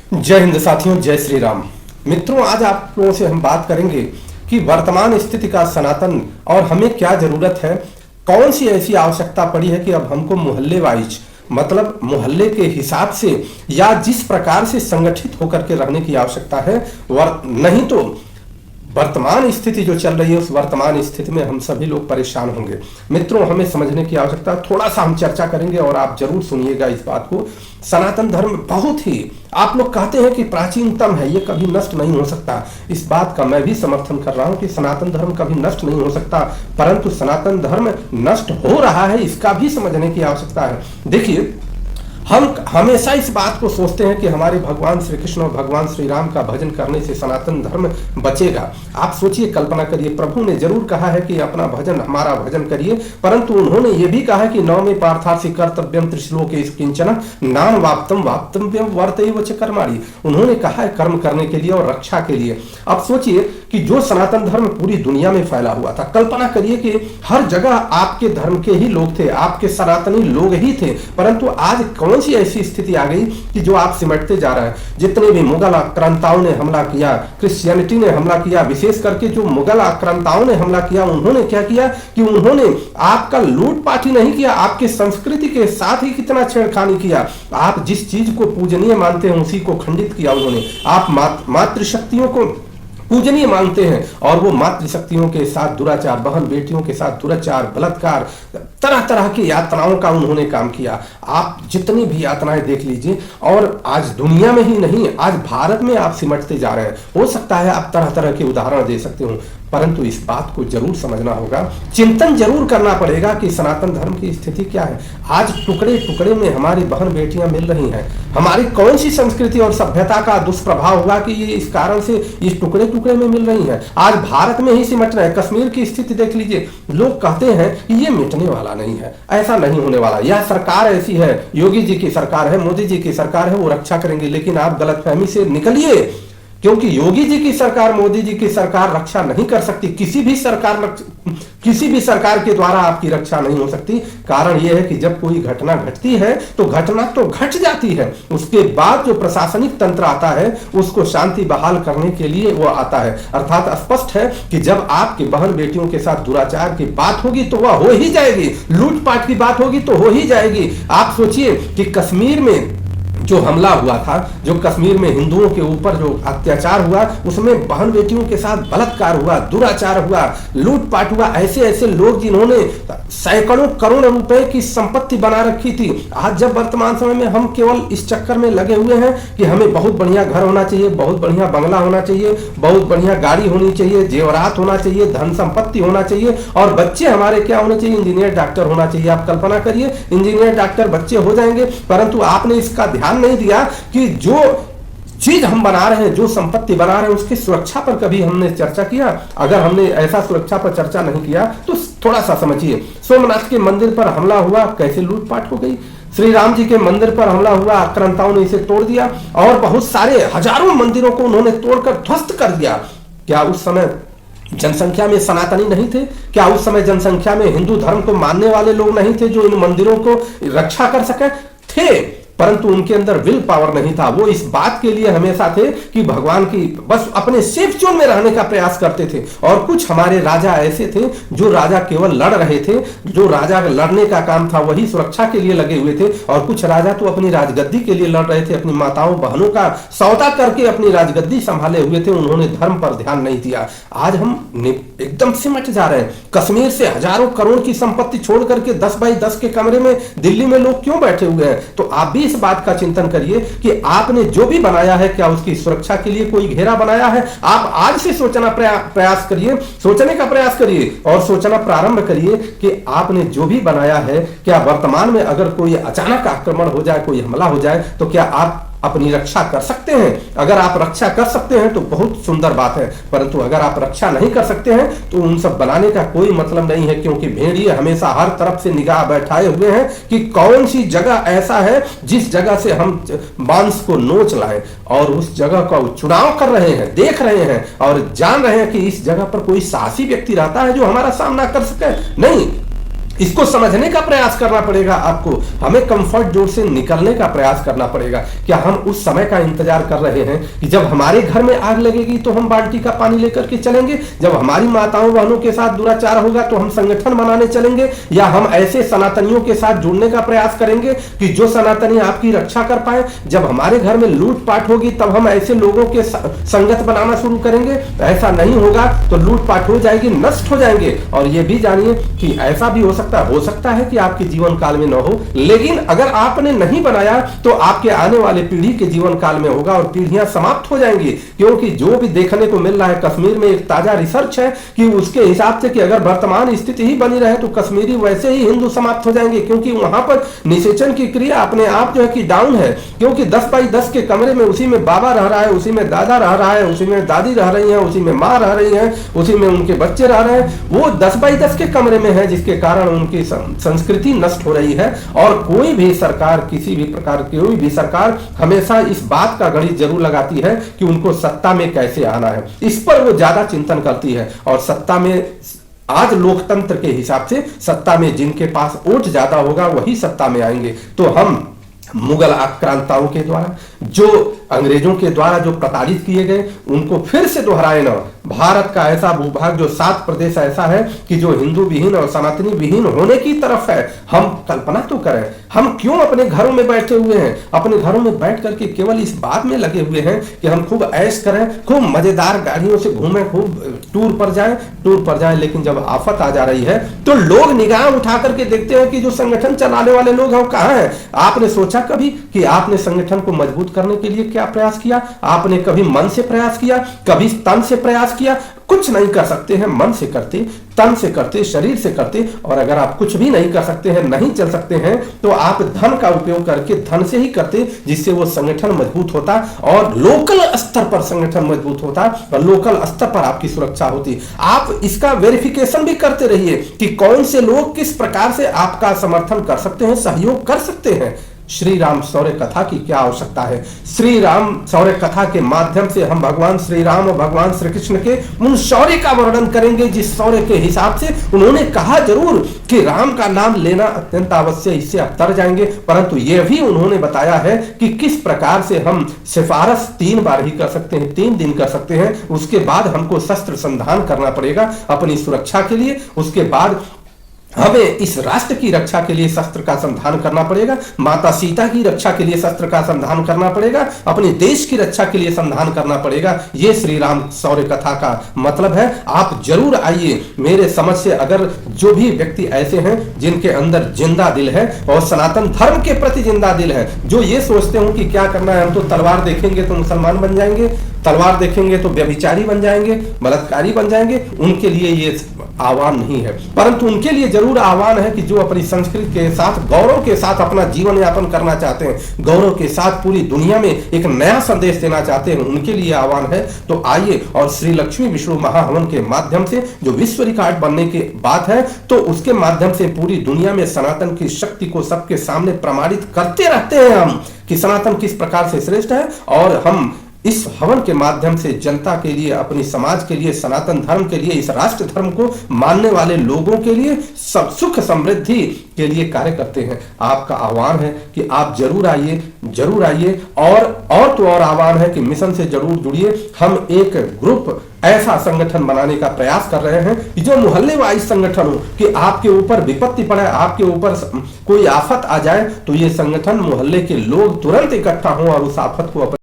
जय हिंद साथियों, जय श्री राम। मित्रों, आज आप लोगों से हम बात करेंगे कि वर्तमान स्थिति का सनातन और हमें क्या जरूरत है। कौन सी ऐसी आवश्यकता पड़ी है कि अब हमको मोहल्ले वाइज, मतलब मोहल्ले के हिसाब से या जिस प्रकार से संगठित होकर के रहने की आवश्यकता है, नहीं तो वर्तमान स्थिति जो चल रही है उस वर्तमान स्थिति में हम सभी लोग परेशान होंगे। मित्रों, हमें समझने की आवश्यकता, थोड़ा सा हम चर्चा करेंगे और आप जरूर सुनिएगा इस बात को। सनातन धर्म बहुत ही, आप लोग कहते हैं कि प्राचीनतम है, ये कभी नष्ट नहीं हो सकता। इस बात का मैं भी समर्थन कर रहा हूं कि सनातन धर्म कभी नष्ट नहीं हो सकता, परंतु सनातन धर्म नष्ट हो रहा है, इसका भी समझने की आवश्यकता है। देखिए, हम हमेशा इस बात को सोचते हैं कि हमारे भगवान श्री कृष्ण और भगवान श्री राम का भजन करने से सनातन धर्म बचेगा। आप सोचिए, कल्पना करिए, प्रभु ने जरूर कहा है कि अपना भजन, हमारा भजन करिए, परंतु उन्होंने ये भी कहा है कि नवमे पार्थार्थी कर्तव्यम त्रिश्लोके किंचन नाम वाप्तम वाप्तव्यम वर्तैव च कर्माणि। उन्होंने कहा है कर्म करने के लिए और रक्षा के लिए। अब सोचिए कि जो सनातन धर्म पूरी दुनिया में फैला हुआ था, कल्पना करिए कि हर जगह आपके धर्म के ही लोग थे, आपके सनातनी लोग ही थे, परंतु आज कौन सी ऐसी स्थिति आ गई कि जो आप सिमटते जा रहे हैं। जितने भी मुगल आक्रांताओं ने हमला किया, क्रिश्चियनिटी ने हमला किया, विशेष करके जो मुगल आक्रांताओं ने हमला किया, उन्होंने क्या किया कि उन्होंने आपका लूटपाट ही नहीं किया, आपकी संस्कृति के साथ ही कितना छेड़खानी किया। आप जिस चीज को पूजनीय मानते हैं उसी को खंडित किया उन्होंने। आप मातृशक्तियों को पूजनीय मानते हैं और वो मातृशक्तियों के साथ दुराचार, बहन बेटियों के साथ दुराचार, बलात्कार, तरह तरह की यातनाओं का उन्होंने काम किया। आप जितनी भी यातनाएं देख लीजिए, और आज दुनिया में ही नहीं, आज भारत में आप सिमटते जा रहे हैं। हो सकता है आप तरह तरह के उदाहरण दे सकते हो, परंतु इस बात को जरूर समझना होगा, चिंतन जरूर करना पड़ेगा कि सनातन धर्म की स्थिति क्या है। आज टुकड़े टुकड़े में हमारी बहन बेटियां मिल रही हैं। हमारी कौन सी संस्कृति और सभ्यता का दुष्प्रभाव होगा कि ये इस कारण से इस टुकड़े टुकड़े में मिल रही हैं। आज भारत में ही सिमट रहे हैं। कश्मीर की स्थिति देख लीजिए, लोग कहते हैं कि ये मिटने वाला नहीं है, ऐसा नहीं होने वाला, यह सरकार ऐसी है, योगी जी की सरकार है, मोदी जी की सरकार है, वो रक्षा करेंगे। लेकिन आप गलतफहमी से निकलिए, क्योंकि योगी जी की सरकार, मोदी जी की सरकार रक्षा नहीं कर सकती। किसी भी सरकार के द्वारा आपकी रक्षा नहीं हो सकती। कारण यह है कि जब कोई घटना घटती है तो घटना तो घट जाती है, उसके बाद जो प्रशासनिक तंत्र आता है उसको शांति बहाल करने के लिए वो आता है। अर्थात स्पष्ट है कि जब आपकी बहन बेटियों के साथ दुराचार की बात होगी तो वह हो ही जाएगी, लूटपाट की बात होगी तो हो ही जाएगी। आप सोचिए कि कश्मीर में जो हमला हुआ था, जो कश्मीर में हिंदुओं के ऊपर जो अत्याचार हुआ, उसमें बहन बेटियों के साथ बलात्कार हुआ, दुराचार हुआ, लूटपाट हुआ। ऐसे ऐसे लोग जिन्होंने सैकड़ों करोड़ रुपए की संपत्ति बना रखी थी, आज जब वर्तमान समय में हम केवल इस चक्कर में लगे हुए हैं कि हमें बहुत बढ़िया घर होना चाहिए, बहुत बढ़िया बंगला होना चाहिए, बहुत बढ़िया गाड़ी होनी चाहिए, जेवरात होना चाहिए, धन संपत्ति होना चाहिए, और बच्चे हमारे क्या होने चाहिए, इंजीनियर डॉक्टर होना चाहिए। आप कल्पना करिए, इंजीनियर डॉक्टर बच्चे हो जाएंगे, परंतु आपने इसका ध्यान नहीं दिया कि जो चीज हम बना रहे हैं, जो संपत्ति बना रहे हैं, उसकी सुरक्षा पर कभी हमने चर्चा किया? अगर हमने ऐसा सुरक्षा पर चर्चा नहीं किया तो थोड़ा सा समझिए। सोमनाथ के मंदिर पर हमला हुआ, कैसे लूटपाट हो गई। श्री राम जी के मंदिर पर हमला हुआ, आक्रांताओं ने इसे तोड़ दिया, और बहुत सारे हजारों मंदिरों को उन्होंने तोड़कर ध्वस्त कर दिया। क्या उस समय जनसंख्या में सनातनी नहीं थे? क्या उस समय जनसंख्या में हिंदू धर्म को मानने वाले लोग नहीं थे जो इन मंदिरों को रक्षा कर सके? थे, परंतु उनके अंदर विल पावर नहीं था। वो इस बात के लिए हमेशा थे कि भगवान की बस अपने सेफ जोन में रहने का प्रयास करते थे। और कुछ हमारे राजा ऐसे थे जो राजा केवल लड़ रहे थे, जो राजा लड़ने का काम था वही सुरक्षा के लिए लगे हुए थे, और कुछ राजा तो अपनी राजगद्दी के लिए लड़ रहे थे, अपनी माताओं बहनों का सौदा करके अपनी राजगद्दी संभाले हुए थे, उन्होंने धर्म पर ध्यान नहीं दिया। आज हम एकदम सिमट जा रहे हैं। कश्मीर से हजारों करोड़ की संपत्ति छोड़ करके 10 बाई 10 के कमरे में दिल्ली में लोग क्यों बैठे हुए हैं? तो आप भी इस बात का चिंतन करिए कि आपने जो भी बनाया है, क्या उसकी सुरक्षा के लिए कोई घेरा बनाया है? आप आज से सोचना प्रयास करिए, सोचने का प्रयास करिए और सोचना प्रारंभ करिए कि आपने जो भी बनाया है, क्या वर्तमान में अगर कोई अचानक आक्रमण हो जाए, कोई हमला हो जाए, तो क्या आप अपनी रक्षा कर सकते हैं? अगर आप रक्षा कर सकते हैं तो बहुत सुंदर बात है, परंतु अगर आप रक्षा नहीं कर सकते हैं तो उन सब बनाने का कोई मतलब नहीं है, क्योंकि भेड़िए हमेशा हर तरफ से निगाह बैठाए हुए हैं कि कौन सी जगह ऐसा है जिस जगह से हम मांस को नोच लाएं, और उस जगह का चुनाव कर रहे हैं, देख रहे हैं और जान रहे हैं कि इस जगह पर कोई साहसी व्यक्ति रहता है जो हमारा सामना कर सके। नहीं, इसको समझने का प्रयास करना पड़ेगा आपको। हमें कंफर्ट जोन से निकलने का प्रयास करना पड़ेगा। क्या हम उस समय का इंतजार कर रहे हैं कि जब हमारे घर में आग लगेगी तो हम बाल्टी का पानी लेकर के चलेंगे, जब हमारी माताओं बहनों के साथ दुराचार होगा तो हम संगठन बनाने चलेंगे, या हम ऐसे सनातनियों के साथ जुड़ने का प्रयास करेंगे कि जो सनातनी आपकी रक्षा कर पाए? जब हमारे घर में लूटपाट होगी तब हम ऐसे लोगों के संगत बनाना शुरू करेंगे? ऐसा नहीं होगा तो लूटपाट हो जाएगी, नष्ट हो जाएंगे। और ये भी जानिए कि ऐसा भी हो सकता है कि आपके जीवन काल में न हो, लेकिन अगर आपने नहीं बनाया तो आपके आने वाले पीढ़ी के जीवन काल में होगा और पीढ़ियां समाप्त हो जाएंगी। क्योंकि जो भी देखने को मिल रहा है, कश्मीर में एक ताजा रिसर्च है कि उसके हिसाब से कि अगर वर्तमान स्थिति ही बनी रहे तो कश्मीरी वैसे ही हिंदू समाप्त हो जाएंगे, क्योंकि वहां पर निषेचन की क्रिया अपने आप जो है कि डाउन है। क्योंकि 10 बाई 10 के कमरे में उसी में बाबा रह रहा है, उसी में दादा रह रहा है, उसी में दादी रह रही है, उसी में माँ रह रही है, उसी में उनके बच्चे रह रहे हैं। वो 10 बाई 10 के कमरे में है, जिसके कारण उनकी संस्कृति नष्ट हो रही है। और कोई भी सरकार, किसी भी प्रकार की कोई भी सरकार हमेशा इस बात का गणित जरूर लगाती है कि उनको सत्ता में कैसे आना है, इस पर वो ज्यादा चिंतन करती है। और सत्ता में आज लोकतंत्र के हिसाब से सत्ता में जिनके पास वोट ज्यादा होगा वही सत्ता में आएंगे। तो हम मुगल आक्रांताओं के द्वारा, जो अंग्रेजों के द्वारा जो प्रताड़ित किए गए, उनको फिर से दोहराए न। भारत का ऐसा भूभाग जो 7 प्रदेश ऐसा है कि जो हिंदू विहीन और सनातनी विहीन होने की तरफ है। हम कल्पना तो करें, हम क्यों अपने घरों में बैठे हुए हैं, अपने घरों में बैठ करके केवल इस बात में लगे हुए हैं कि हम खूब ऐश करें, खूब मजेदार गाड़ियों से घूमें, खूब टूर पर जाएं। लेकिन जब आफत आ जा रही है तो लोग निगाह उठा करके देखते हैं कि जो संगठन चलाने वाले लोग हैं वो कहां हैं। आपने सोचा कभी कि आपने संगठन को मजबूत करने के लिए क्या प्रयास किया? आपने कभी मन से प्रयास किया, कभी तन से प्रयास किया? कुछ नहीं कर सकते हैं। मन से करते, तन से करते, शरीर से करते। और अगर आप कुछ भी नहीं कर सकते हैं, नहीं चल सकते हैं, तो आप धन का उपयोग करके धन से ही करते, जिससे वो संगठन मजबूत होता और लोकल स्तर पर संगठन मजबूत होता और लोकल स्तर पर आपकी सुरक्षा होती। आप इसका वेरिफिकेशन भी करते रहिए कि कौन से लोग किस प्रकार से आपका समर्थन कर सकते हैं, सहयोग कर सकते हैं। श्री राम शौर्य कथा की क्या आवश्यकता है? श्री राम शौर्य कथा के माध्यम से हम भगवान श्री राम और भगवान श्री कृष्ण के उन शौर्य का वर्णन करेंगे जिस शौर्य के हिसाब से उन्होंने कहा जरूर कि राम का नाम लेना अत्यंत आवश्यक, इससे आप तर जाएंगे, परंतु यह भी उन्होंने बताया है कि किस प्रकार से हम सिफारिश 3 बार ही कर सकते हैं, 3 दिन कर सकते हैं। उसके बाद हमको शस्त्र संधान करना पड़ेगा अपनी सुरक्षा के लिए। उसके बाद हमें इस राष्ट्र की रक्षा के लिए शस्त्र का संधान करना पड़ेगा, माता सीता की रक्षा के लिए शस्त्र का संधान करना पड़ेगा, अपने देश की रक्षा के लिए संधान करना पड़ेगा। ये श्री राम शौर्य कथा का मतलब है। आप जरूर आइए। मेरे समझ से अगर जो भी व्यक्ति ऐसे हैं जिनके अंदर जिंदा दिल है और सनातन धर्म के प्रति जिंदा दिल है, जो ये सोचते हो कि क्या करना है, हम तो तलवार देखेंगे तो मुसलमान बन जाएंगे, तलवार देखेंगे तो व्यभिचारी बन जाएंगे, बलात्कारी बन जाएंगे, उनके लिए ये आह्वान नहीं है। परंतु उनके लिए जरूर आह्वान है कि जो अपनी संस्कृति के साथ गौरव के साथ अपना जीवन यापन करना चाहते हैं, गौरव के साथ पूरी दुनिया में एक नया संदेश देना चाहते हैं, उनके लिए आह्वान है। तो आइए, और श्री लक्ष्मी विष्णु महाहवन के माध्यम से जो विश्व रिकॉर्ड बनने की बात है, तो उसके माध्यम से पूरी दुनिया में सनातन की शक्ति को सबके सामने प्रमाणित करते रहते हैं हम कि सनातन किस प्रकार से श्रेष्ठ है। और हम इस हवन के माध्यम से जनता के लिए, अपनी समाज के लिए, सनातन धर्म के लिए, इस राष्ट्र धर्म को मानने वाले लोगों के लिए सब सुख समृद्धि के लिए कार्य करते हैं। आपका आह्वान है कि आप जरूर आइए, जरूर आइए। और तो और आह्वान है कि मिशन से जरूर जुड़िए। हम एक ग्रुप ऐसा संगठन बनाने का प्रयास कर रहे हैं कि जो मोहल्ले वाइज संगठन हो, कि आपके ऊपर विपत्ति पड़े, आपके ऊपर कोई आफत आ जाए तो ये संगठन मोहल्ले के लोग तुरंत इकट्ठा हो और उस आफत को